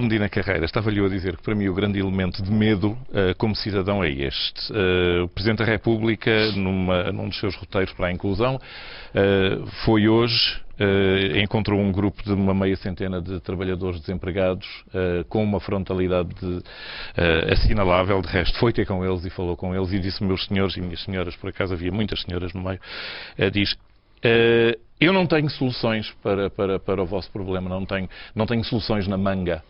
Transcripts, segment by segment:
Medina Carreira, estava-lhe a dizer que para mim o grande elemento de medo como cidadão é este. O Presidente da República, num dos seus roteiros para a inclusão, foi hoje, encontrou um grupo de uma meia centena de trabalhadores desempregados com uma frontalidade assinalável. De resto, foi ter com eles e falou com eles e disse, meus senhores e minhas senhoras, por acaso havia muitas senhoras no meio, diz: eu não tenho soluções para o vosso problema, não tenho soluções na manga.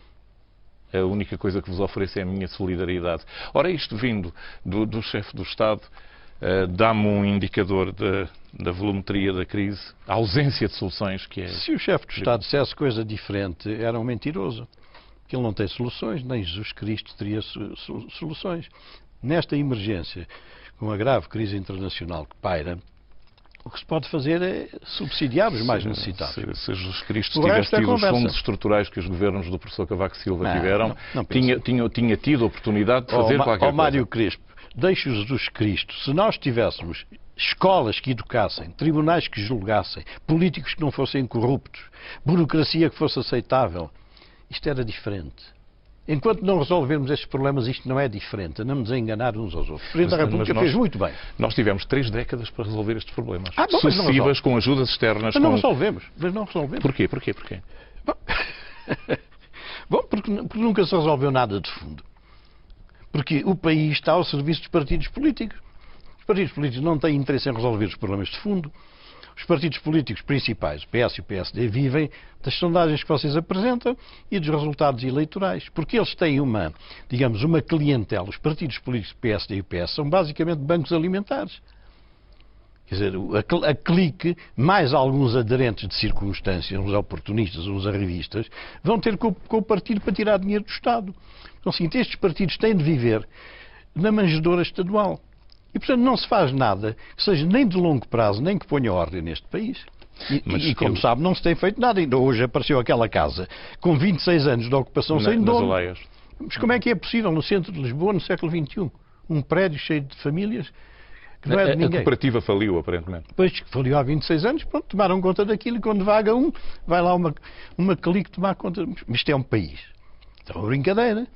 A única coisa que vos ofereço é a minha solidariedade. Ora, isto vindo do chefe do Estado, dá-me um indicador da volumetria da crise, a ausência de soluções que é... Se o chefe do Estado dissesse coisa diferente, era um mentiroso. Porque ele não tem soluções, nem Jesus Cristo teria soluções. Nesta emergência, com a grave crise internacional que paira, o que se pode fazer é subsidiar os mais necessitados. Se Jesus Cristo tivesse tido os fundos estruturais que os governos do professor Cavaco Silva tiveram, tinha tido a oportunidade de fazer qualquer coisa. Mário Crespo, deixe o Jesus Cristo. Se nós tivéssemos escolas que educassem, tribunais que julgassem, políticos que não fossem corruptos, burocracia que fosse aceitável, isto era diferente. Enquanto não resolvermos estes problemas, isto não é diferente. Andamos a enganar uns aos outros. O Presidente da República fez muito bem. Nós tivemos 3 décadas para resolver estes problemas. Sucessivas, com ajudas externas. Mas não resolvemos. Porquê? Bom, porque nunca se resolveu nada de fundo. Porque o país está ao serviço dos partidos políticos. Os partidos políticos não têm interesse em resolver os problemas de fundo. Os partidos políticos principais, o PS e o PSD, vivem das sondagens que vocês apresentam e dos resultados eleitorais. Porque eles têm uma clientela. Os partidos políticos do PSD e o PS são basicamente bancos alimentares. Quer dizer, a clique, mais alguns aderentes de circunstância, uns oportunistas, uns arrivistas, vão ter com o partido para tirar dinheiro do Estado. Então, assim, estes partidos têm de viver na manjedoura estadual. E, portanto, não se faz nada que seja nem de longo prazo, nem que ponha ordem neste país. E como sabe, não se tem feito nada. Ainda hoje apareceu aquela casa com 26 anos de ocupação sem dono. Mas como é que é possível no centro de Lisboa, no século XXI? Um prédio cheio de famílias que não é de ninguém. A cooperativa faliu, aparentemente. Pois, faliu há 26 anos, pronto, tomaram conta daquilo e quando vaga vai lá uma clique tomar conta. Mas isto é um país. Isto é uma brincadeira.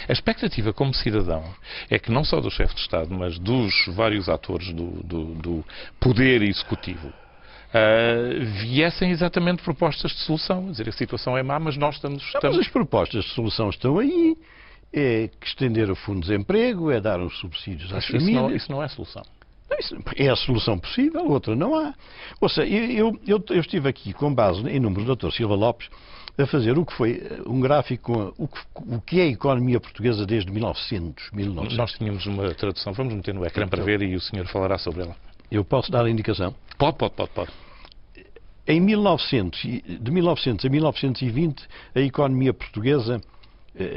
A expectativa como cidadão é que não só do chefe de Estado, mas dos vários atores do poder executivo viessem exatamente propostas de solução. A dizer, a situação é má, mas nós estamos... Mas as propostas de solução estão aí. É que estender o fundo de desemprego, é dar uns subsídios às famílias. Isso não é solução. É a solução possível, outra não há. Ou seja, eu estive aqui com base em números do Dr. Silva Lopes a fazer o que foi um gráfico com o que é a economia portuguesa desde 1900. Nós tínhamos uma tradução, vamos meter no ecrã para ver e o senhor falará sobre ela. Eu posso dar a indicação? Pode. Em 1900, de 1900 a 1920, a economia portuguesa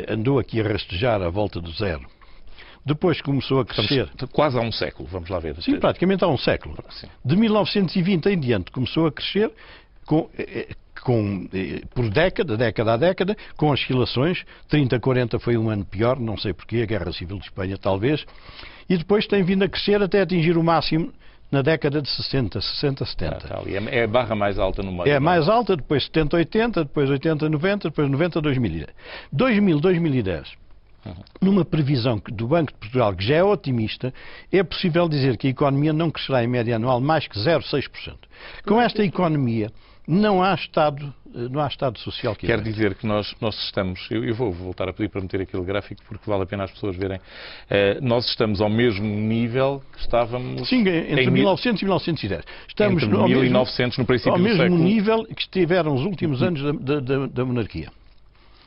andou aqui a rastejar à volta do zero. Depois começou a crescer... Quase há um século, vamos lá ver. Sim, praticamente há um século. Sim. De 1920 em diante começou a crescer por década a década, com oscilações. 30, 40 foi um ano pior, não sei porquê, a Guerra Civil de Espanha talvez. E depois tem vindo a crescer até atingir o máximo na década de 60, 70. É a barra mais alta no meio. É a mais alta, depois 70, 80, depois 80, 90, depois 90, 2010. 2010. Numa previsão do Banco de Portugal, que já é otimista, é possível dizer que a economia não crescerá em média anual mais que 0,6%. Com esta economia, não há Estado social que Quer dizer que nós estamos... Eu vou voltar a pedir para meter aquele gráfico porque vale a pena as pessoas verem. Nós estamos ao mesmo nível que estávamos... Sim, entre 1900 e 1910. Estamos entre 1900, no princípio do século... Ao mesmo nível que estiveram os últimos anos da monarquia.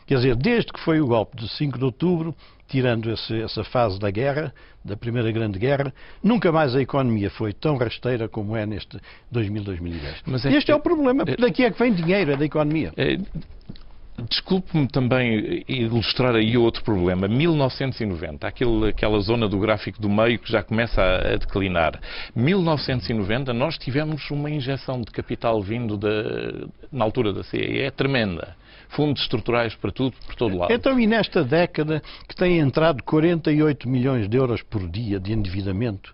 Quer dizer, desde que foi o golpe de 5 de outubro, tirando essa fase da guerra, da Primeira Grande Guerra, nunca mais a economia foi tão rasteira como é neste 2010. Mas este é o problema, porque daqui é que vem dinheiro, é da economia. Desculpe-me também ilustrar aí outro problema. 1990, aquela zona do gráfico do meio que já começa a declinar. 1990 nós tivemos uma injeção de capital vindo na altura da CEE tremenda. Fundos estruturais para tudo, por todo lado. Então, e nesta década que tem entrado 48 milhões de euros por dia de endividamento,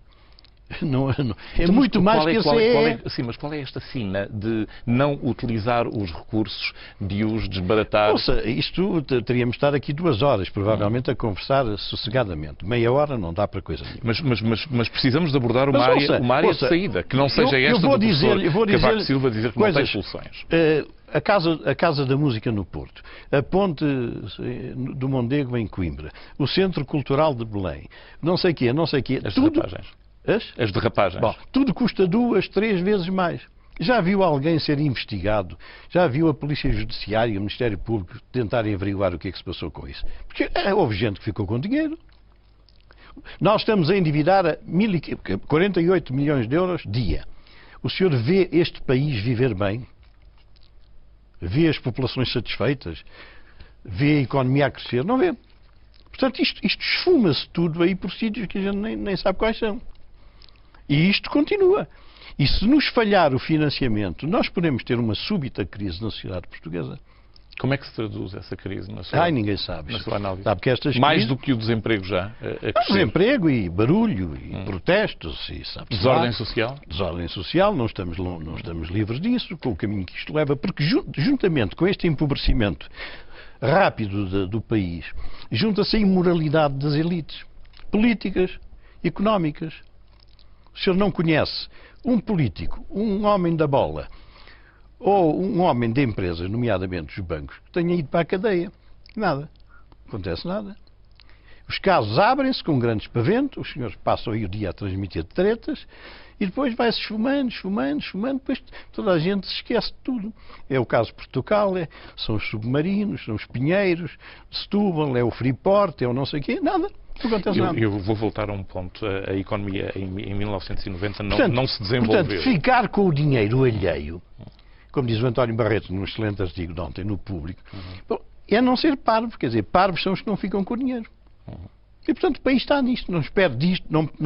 É muito mais que a CE. Sim, mas qual é esta sina de não utilizar os recursos, de os desbaratar? Ouça, isto teríamos de estar aqui 2 horas, provavelmente, a conversar sossegadamente. Meia hora não dá para coisa nenhuma. Mas precisamos de abordar uma área de saída, que não seja esta do professor Cavaco Silva dizer que não tem soluções. A Casa da Música no Porto, a Ponte do Mondego em Coimbra, o Centro Cultural de Belém, não sei o quê. As derrapagens. As derrapagens. Bom, tudo custa 2, 3 vezes mais. Já viu alguém ser investigado? Já viu a Polícia Judiciária e o Ministério Público tentarem averiguar o que é que se passou com isso? Porque houve gente que ficou com dinheiro. Nós estamos a endividar a 48 milhões de euros dia. O senhor vê este país viver bem? Vê as populações satisfeitas? Vê a economia a crescer? Não vê. Portanto, isto esfuma-se tudo aí por sítios que a gente nem sabe quais são. E isto continua. E se nos falhar o financiamento, nós podemos ter uma súbita crise na sociedade portuguesa. Como é que se traduz essa crise na sua, ninguém sabe. Na sua análise? Sabe que estas Mais crises... do que o desemprego já? Desemprego e barulho e protestos. E, desordem social? Desordem social, não estamos livres disso, com o caminho que isto leva, porque juntamente com este empobrecimento rápido do país, junta-se a imoralidade das elites políticas, económicas. O senhor não conhece um político, um homem da bola, ou um homem de empresas, nomeadamente os bancos, que tenha ido para a cadeia. Nada. Não acontece nada. Os casos abrem-se com grandes paventos, os senhores passam aí o dia a transmitir tretas, e depois vai-se esfumando, depois toda a gente se esquece de tudo. É o caso de Portugal, são os submarinos, são os pinheiros, de Setúbal, é o Freeport, é o não sei o quê, nada. Eu vou voltar a um ponto. A economia em 1990 não se desenvolveu. Portanto, ficar com o dinheiro alheio, como diz o António Barreto num excelente artigo de ontem no Público, bom, é não ser parvo. Quer dizer, parvos são os que não ficam com o dinheiro. E, portanto, o país está nisto. Não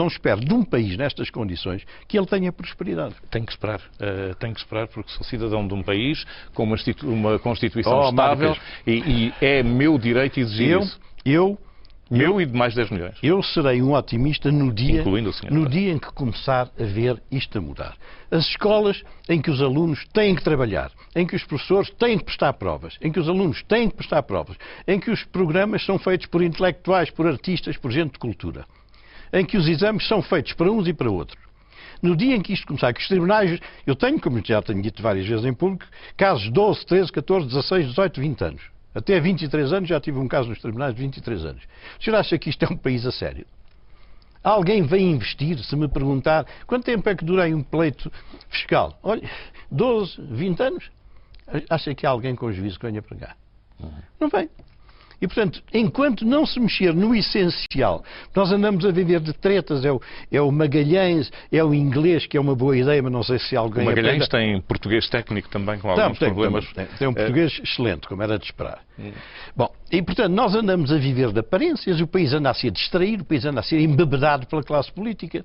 espero de um país nestas condições que ele tenha prosperidade. Tenho que esperar porque sou cidadão de um país com uma Constituição estável e é meu direito exigir isso. Meu e de mais 10 milhões. Eu serei um otimista no dia em que começar a ver isto a mudar. As escolas em que os alunos têm que trabalhar, em que os professores têm que prestar provas, em que os alunos têm que prestar provas, em que os programas são feitos por intelectuais, por artistas, por gente de cultura, em que os exames são feitos para uns e para outros. No dia em que isto começar, que os tribunais... Eu tenho, como já tenho dito várias vezes em público, casos de 12, 13, 14, 16, 18, 20 anos. Até 23 anos já tive um caso nos tribunais de 23 anos. O senhor acha que isto é um país a sério? Alguém vem investir, se me perguntar, quanto tempo é que durei um pleito fiscal? Olha, 12, 20 anos? Acha que há alguém com juízo que venha para cá? Não vem. E, portanto, enquanto não se mexer no essencial, nós andamos a viver de tretas, é o Magalhães, é o inglês, que é uma boa ideia, mas não sei se alguém... O Magalhães tem português técnico também, com alguns problemas. Tem um português excelente, como era de esperar. Bom, e, portanto, nós andamos a viver de aparências, o país anda a ser distraído, o país anda a ser embebedado pela classe política.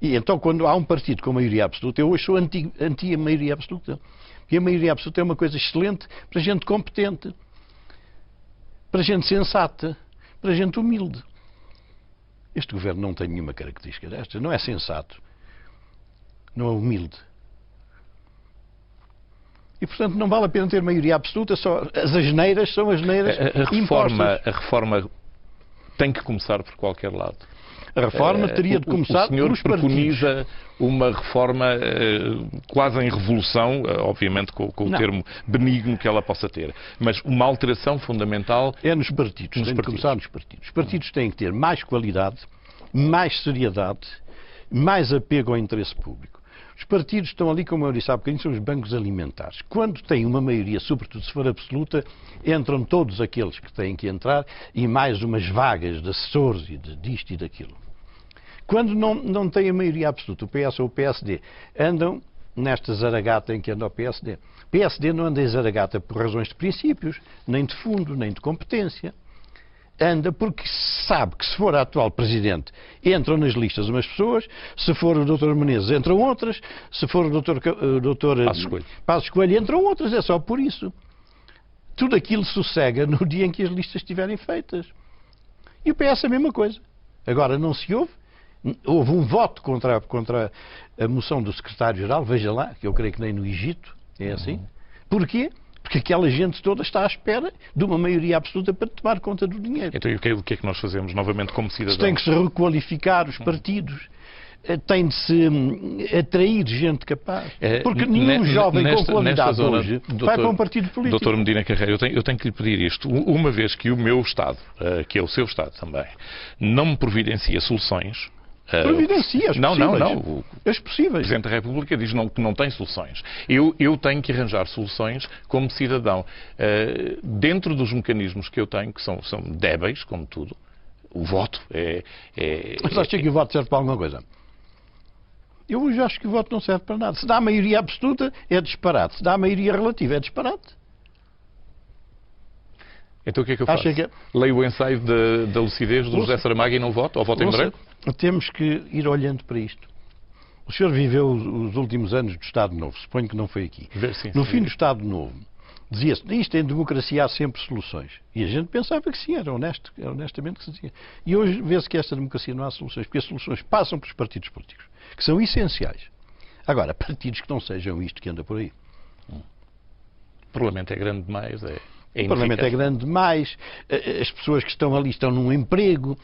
E então, quando há um partido com maioria absoluta, eu hoje sou anti a maioria absoluta. Porque a maioria absoluta é uma coisa excelente para gente competente, para gente sensata, para gente humilde. Este governo não tem nenhuma característica destas. Não é sensato. Não é humilde. E, portanto, não vale a pena ter maioria absoluta. Só as asneiras são asneiras impostas. A reforma tem que começar por qualquer lado. A reforma teria de começar pelos partidos. O senhor preconiza uma reforma quase em revolução, obviamente com o termo benigno que ela possa ter, mas uma alteração fundamental... É nos partidos. Tem de começar nos partidos. Os partidos têm que ter mais qualidade, mais seriedade, mais apego ao interesse público. Os partidos estão ali, como eu disse há bocadinho, são os bancos alimentares. Quando têm uma maioria, sobretudo se for absoluta, entram todos aqueles que têm que entrar e mais umas vagas de assessores e disto e daquilo. Quando não têm a maioria absoluta, o PS ou o PSD, andam nesta zaragata em que anda o PSD. O PSD não anda em zaragata por razões de princípios, nem de fundo, nem de competência. Anda porque sabe que se for a atual Presidente entram nas listas umas pessoas, se for o Dr. Menezes entram outras, se for o Dr. Passos Coelho entram outras, é só por isso. Tudo aquilo sossega no dia em que as listas estiverem feitas. E o PS a mesma coisa. Agora não se ouve, Houve um voto contra a moção do secretário-geral, veja lá, que eu creio que nem no Egito é assim. Porquê? Porque aquela gente toda está à espera de uma maioria absoluta para tomar conta do dinheiro. Então, e o que é que nós fazemos, novamente, como cidadãos? Tem que se requalificar os partidos. Tem de se atrair gente capaz. Porque nenhum jovem com qualidade hoje vai para um partido político. Doutor Medina Carreira, eu tenho que lhe pedir isto. Uma vez que o meu Estado, que é o seu Estado também, não me providencia soluções... Providencia as possíveis. Não. As possíveis. O Presidente da República diz que não tem soluções. Eu tenho que arranjar soluções como cidadão. Dentro dos mecanismos que eu tenho, que são débeis, como tudo, o voto Mas acha que o voto serve para alguma coisa? Eu hoje acho que o voto não serve para nada. Se dá a maioria absoluta, é disparate. Se dá a maioria relativa, é disparate. Então o que é que eu faço? Leio o ensaio da lucidez do José Saramago e não voto? Ou voto em branco? Temos que ir olhando para isto. O senhor viveu os últimos anos do Estado Novo. Suponho que não foi aqui. Sim, no fim do Estado Novo, dizia-se, isto em democracia há sempre soluções. E a gente pensava que sim, era honestamente que se dizia. E hoje vê-se que esta democracia não há soluções, porque as soluções passam pelos partidos políticos, que são essenciais. Agora, partidos que não sejam isto que anda por aí. O Parlamento é grande demais, o Parlamento é grande demais, as pessoas que estão ali estão num emprego,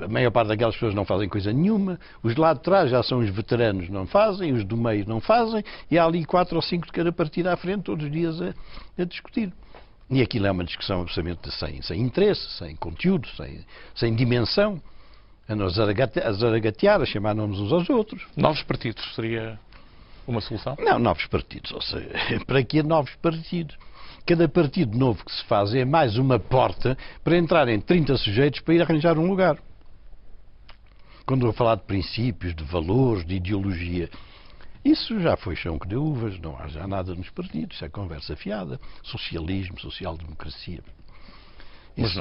a maior parte daquelas pessoas não fazem coisa nenhuma, os de lá de trás já são os veteranos, não fazem, os do meio não fazem, e há ali 4 ou 5 de cada partido à frente, todos os dias a discutir. E aquilo é uma discussão absolutamente sem interesse, sem conteúdo, sem dimensão, a nos zaragatear, a chamar nomes uns aos outros. Novos partidos seria uma solução? Não, novos partidos, ou seja, para que novos partidos? Cada partido novo que se faz é mais uma porta para entrarem 30 sujeitos para ir arranjar um lugar. Quando eu falar de princípios, de valores, de ideologia, isso já foi chão que deu uvas, não há já nada nos partidos, isso é conversa fiada. Socialismo, social-democracia. Mas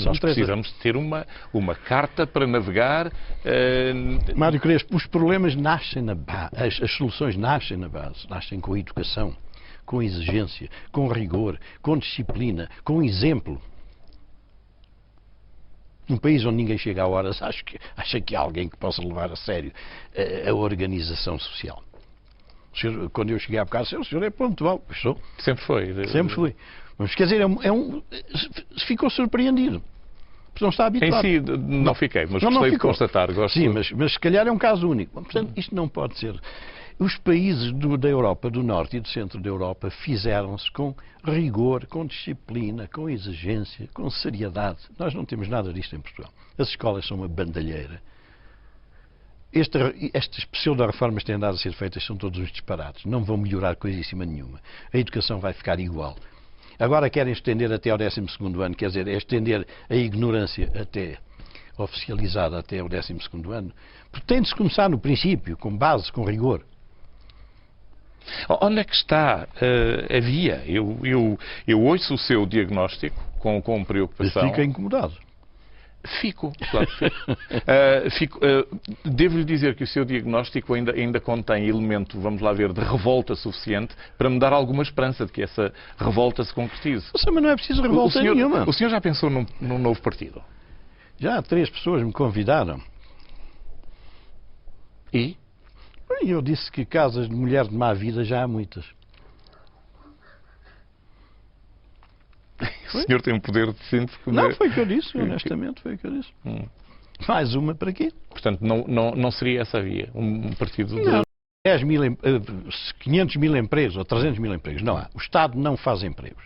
nós precisamos de ter uma carta para navegar. Mário Crespo, os problemas nascem na base, as soluções nascem na base, nascem com a educação, com exigência, com rigor, com disciplina, com exemplo. Num país onde ninguém chega a horas, acha que há alguém que possa levar a sério a organização social. Senhor, quando eu cheguei à casa, o senhor é pontual. Sou. Sempre foi. Sempre fui. Mas quer dizer, ficou surpreendido. Não está habituado. Em si, não fiquei, mas gostei de constatar. Sim, mas se calhar é um caso único. Portanto, isto não pode ser. Os países da Europa do Norte e do Centro da Europa fizeram-se com rigor, com disciplina, com exigência, com seriedade. Nós não temos nada disto em Portugal. As escolas são uma bandalheira. Estas pseudo-reformas que têm andado a ser feitas são todos uns disparates. Não vão melhorar coisíssima nenhuma. A educação vai ficar igual. Agora querem estender até ao 12º ano, quer dizer, é estender a ignorância até oficializada até ao 12º ano. Porque tem de se começar no princípio, com base, com rigor. Onde é que está a via? Eu ouço o seu diagnóstico com preocupação. Fica incomodado. Fico, claro que fico. Devo-lhe dizer que o seu diagnóstico ainda contém elemento, vamos lá ver, de revolta suficiente para me dar alguma esperança de que essa revolta se concretize. Mas não é preciso revolta nenhuma. O senhor já pensou num novo partido? Já 3 pessoas me convidaram. E? Eu disse que casas de mulher de má vida já há muitas. O senhor tem um poder de síntese que... Não, foi o que eu disse, honestamente, foi o que eu disse. Mais uma para quê? Portanto, não seria essa a via? Um partido de... Não. 500 mil empregos ou 300 mil empregos. Não há. O Estado não faz empregos.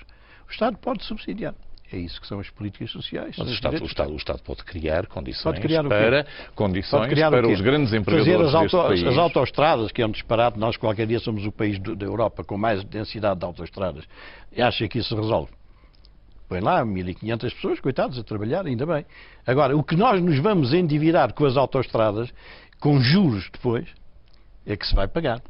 O Estado pode subsidiar. É isso que são as políticas sociais. Mas o Estado pode criar condições para os grandes empregadores fazer deste país. As autoestradas, que é um disparate. Nós qualquer dia somos o país da Europa com mais densidade de autoestradas. E acha que isso se resolve? Põe lá 1.500 pessoas, coitados, a trabalhar, ainda bem. Agora, o que nós nos vamos endividar com as autoestradas, com juros depois, é que se vai pagar.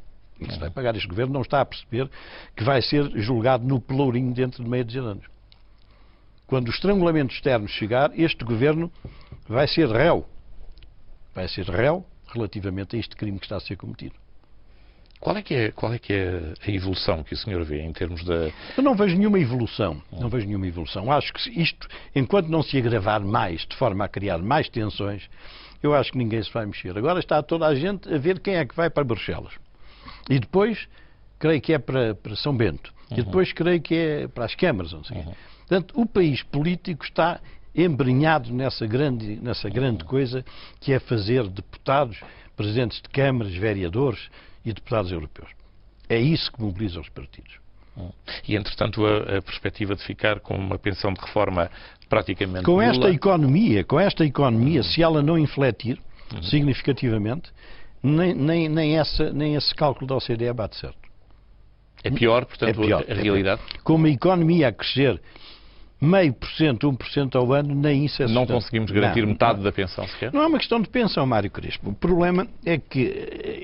E que se vai pagar. Este governo não está a perceber que vai ser julgado no pelourinho dentro de meia dúzia de anos. Quando o estrangulamento externo chegar, este governo vai ser réu. Vai ser réu relativamente a este crime que está a ser cometido. Qual é que é a evolução que o senhor vê em termos da... Eu não vejo nenhuma evolução. Não vejo nenhuma evolução. Acho que isto, enquanto não se agravar mais, de forma a criar mais tensões, eu acho que ninguém se vai mexer. Agora está toda a gente a ver quem é que vai para Bruxelas. E depois, creio que é para São Bento. E depois, creio que é para as câmaras. Não sei. Portanto, o país político está embrenhado nessa grande coisa que é fazer deputados, presidentes de câmaras, vereadores e deputados europeus. É isso que mobiliza os partidos. E, entretanto, a perspectiva de ficar com uma pensão de reforma praticamente com nula... esta economia, se ela não infletir significativamente, nem esse cálculo da OCDE bate certo. É pior, portanto, é pior, a realidade? Com uma economia a crescer 0,5%, 1% ao ano, nem isso é Não conseguimos garantir metade da pensão sequer? Não é uma questão de pensão, Mário Crespo. O problema é que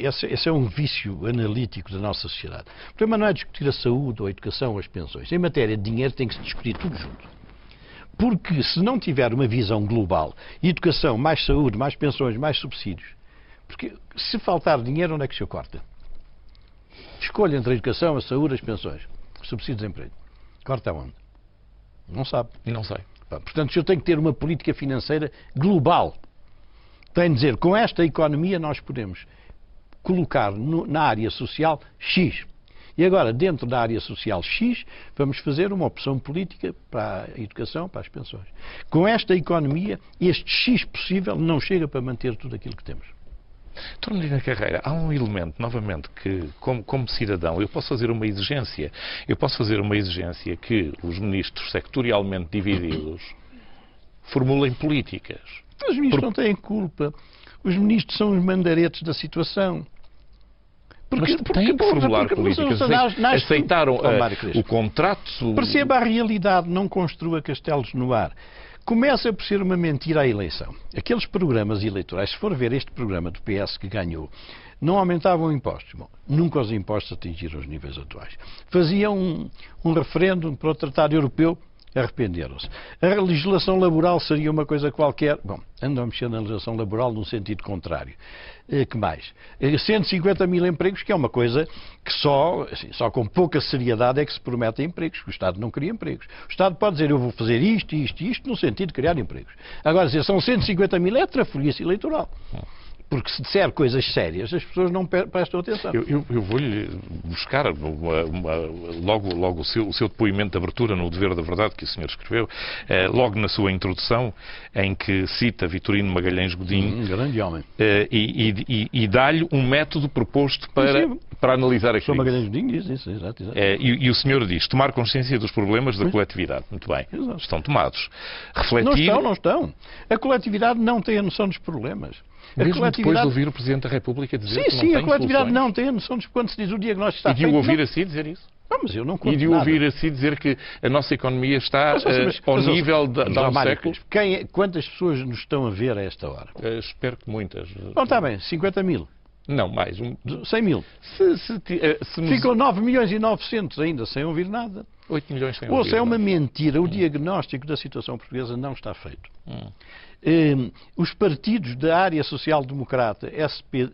esse é um vício analítico da nossa sociedade. O problema não é discutir a saúde ou a educação ou as pensões. Em matéria de dinheiro tem que se discutir tudo junto. Porque se não tiver uma visão global, educação, mais saúde, mais pensões, mais subsídios, porque se faltar dinheiro, onde é que se corta? Escolha entre a educação, a saúde, as pensões. Subsídios de emprego. Corta onde? Não sabe. Não sei. Portanto, se eu tenho que ter uma política financeira global, tenho de dizer, com esta economia nós podemos colocar na área social X. E agora, dentro da área social X, vamos fazer uma opção política para a educação, para as pensões. Com esta economia, este X possível não chega para manter tudo aquilo que temos. Dr. Medina Carreira, há um elemento, novamente, que, como cidadão, eu posso fazer uma exigência. Eu posso fazer uma exigência que os ministros sectorialmente divididos formulem políticas. Os ministros não têm culpa. Os ministros são os mandaretes da situação. Mas têm que formular políticas. Aceitaram o contrato... Perceba a realidade, não construa castelos no ar. Começa por ser uma mentira a eleição. Aqueles programas eleitorais, se for ver este programa do PS que ganhou, não aumentavam impostos. Bom, nunca os impostos atingiram os níveis atuais. Faziam um referendo para o Tratado Europeu, arrependeram-se. A legislação laboral seria uma coisa qualquer. Bom, andam a mexer na legislação laboral num sentido contrário. Que mais? 150 mil empregos, que é uma coisa que só com pouca seriedade é que se promete empregos. O Estado não cria empregos. O Estado pode dizer, eu vou fazer isto, isto e isto, no sentido de criar empregos. Agora, se são 150 mil, é trafolice eleitoral. Porque se disser coisas sérias, as pessoas não prestam atenção. Eu vou-lhe buscar logo o seu depoimento de abertura no Dever da Verdade que o senhor escreveu, logo na sua introdução, em que cita Vitorino Magalhães Godinho. Um grande homem. E dá-lhe um método proposto para analisar a crise. Magalhães Godinho diz isso, exato. E o senhor diz, tomar consciência dos problemas da coletividade. Muito bem. Exato. Estão tomados. Refletir... Não estão. A coletividade não tem a noção dos problemas. Mesmo depois de ouvir o Presidente da República dizer que não tem soluções. Sim, a coletividade soluções. não tem a noção de quando se diz o diagnóstico está feito. E de o ouvir assim dizer isso? Não, mas eu não conto E de ouvir assim dizer que a nossa economia está ao nível de há um século? Quantas pessoas nos estão a ver a esta hora? Espero que muitas. Bom, está bem, 50 mil. Não, mais. 100 mil. Ficam 9 milhões e 900 ainda sem ouvir nada. 8 milhões sem ouvir. Ou seja, é uma mentira. O diagnóstico da situação portuguesa não está feito. Os partidos da área social-democrata,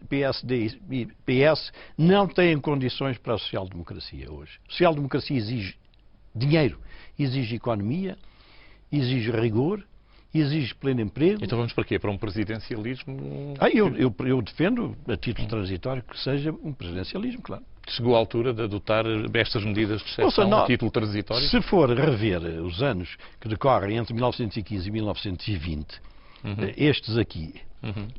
PSD e PS, não têm condições para a social-democracia hoje. A social-democracia exige dinheiro, exige economia, exige rigor, exige pleno emprego. Então vamos para quê? Para um presidencialismo? Eu defendo, a título transitório, que seja um presidencialismo, claro. Chegou a altura de adotar estas medidas de exceção a título transitório? Se for rever os anos que decorrem entre 1915 e 1920, estes aqui,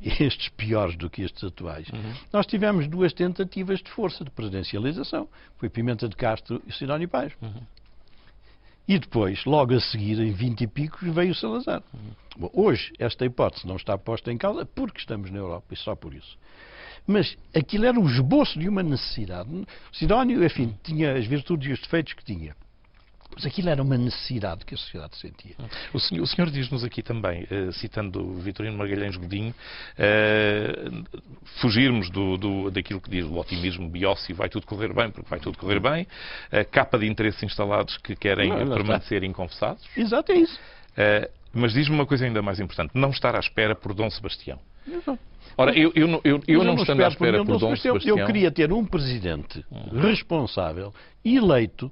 estes piores do que estes atuais, nós tivemos duas tentativas de força de presidencialização. Foi Pimenta de Castro e Sidónio Pais. E depois, logo a seguir, em 20 e picos, veio o Salazar. Bom, hoje, esta hipótese não está posta em causa porque estamos na Europa, e só por isso. Mas aquilo era um esboço de uma necessidade. Sidónio, enfim, tinha as virtudes e os defeitos que tinha. Mas aquilo era uma necessidade que a sociedade sentia. O senhor diz-nos aqui também, citando Vitorino Magalhães Godinho, fugirmos daquilo que diz o otimismo biócio, vai tudo correr bem, porque vai tudo correr bem, a capa de interesses instalados que querem permanecer inconfessados. Exato, é isso. Mas diz-me uma coisa ainda mais importante, não estar à espera por Dom Sebastião. Exato. Ora, eu não estando à espera por Dom Sebastião... Eu queria ter um presidente responsável, eleito,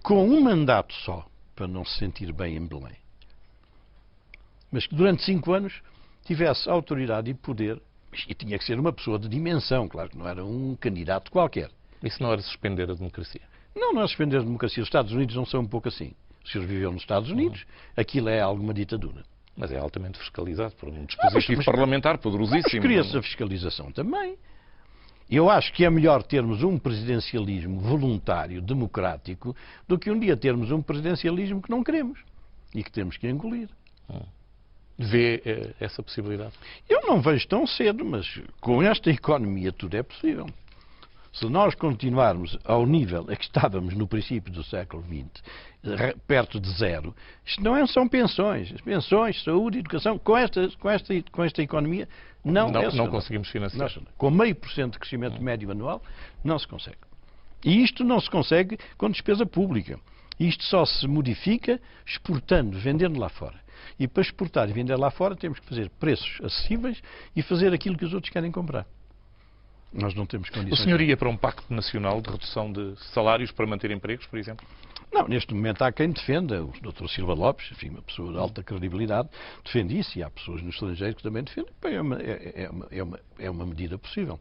com um mandato só, para não se sentir bem em Belém. Mas que durante 5 anos tivesse autoridade e poder, e tinha que ser uma pessoa de dimensão, claro que não era um candidato qualquer. Isso não era suspender a democracia? Não é suspender a democracia. Os Estados Unidos não são um pouco assim. O senhor viveu nos Estados Unidos, aquilo é alguma ditadura. Mas é altamente fiscalizado por um dispositivo parlamentar poderosíssimo. Mas cria-se a fiscalização também. Eu acho que é melhor termos um presidencialismo voluntário, democrático, do que um dia termos um presidencialismo que não queremos e que temos que engolir. Vê essa possibilidade? Eu não vejo tão cedo, mas com esta economia tudo é possível. Se nós continuarmos ao nível a que estávamos no princípio do século XX, perto de zero, isto não são pensões. As pensões, saúde, educação, com esta economia, não conseguimos financiar. Com 0,5% de crescimento médio anual, não se consegue. E isto não se consegue com despesa pública. Isto só se modifica exportando, vendendo lá fora. E para exportar e vender lá fora temos que fazer preços acessíveis e fazer aquilo que os outros querem comprar. Nós não temos condições. O senhor ia para um pacto nacional de redução de salários para manter empregos, por exemplo? Não, neste momento há quem defenda. O Dr. Silva Lopes, enfim, uma pessoa de alta credibilidade, defende isso e há pessoas no estrangeiro que também defendem. É uma medida possível.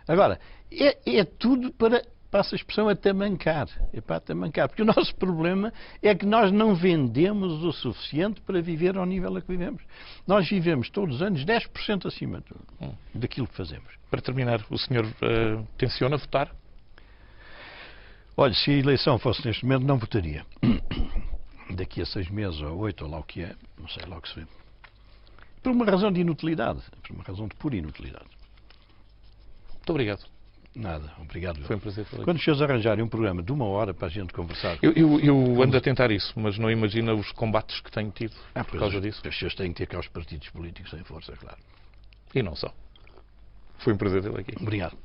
Agora, é tudo para passa a expressão, atamancar. É para atamancar. Porque o nosso problema é que nós não vendemos o suficiente para viver ao nível a que vivemos. Nós vivemos todos os anos 10% acima daquilo que fazemos. Para terminar, o senhor tenciona votar? Olha, se a eleição fosse neste momento, não votaria. Daqui a 6 meses ou 8, ou lá o que é, não sei lá o que se vê. Por uma razão de inutilidade. Por uma razão de pura inutilidade. Muito obrigado. Nada, obrigado. Foi um prazer falar. Quando os senhores arranjarem um programa de 1 hora para a gente conversar... Eu ando a tentar isso, mas não imagina os combates que tenho tido por causa disso. Os senhores têm que ter cá os partidos políticos sem força, claro. E não só. Foi um prazer tê-lo aqui. Obrigado.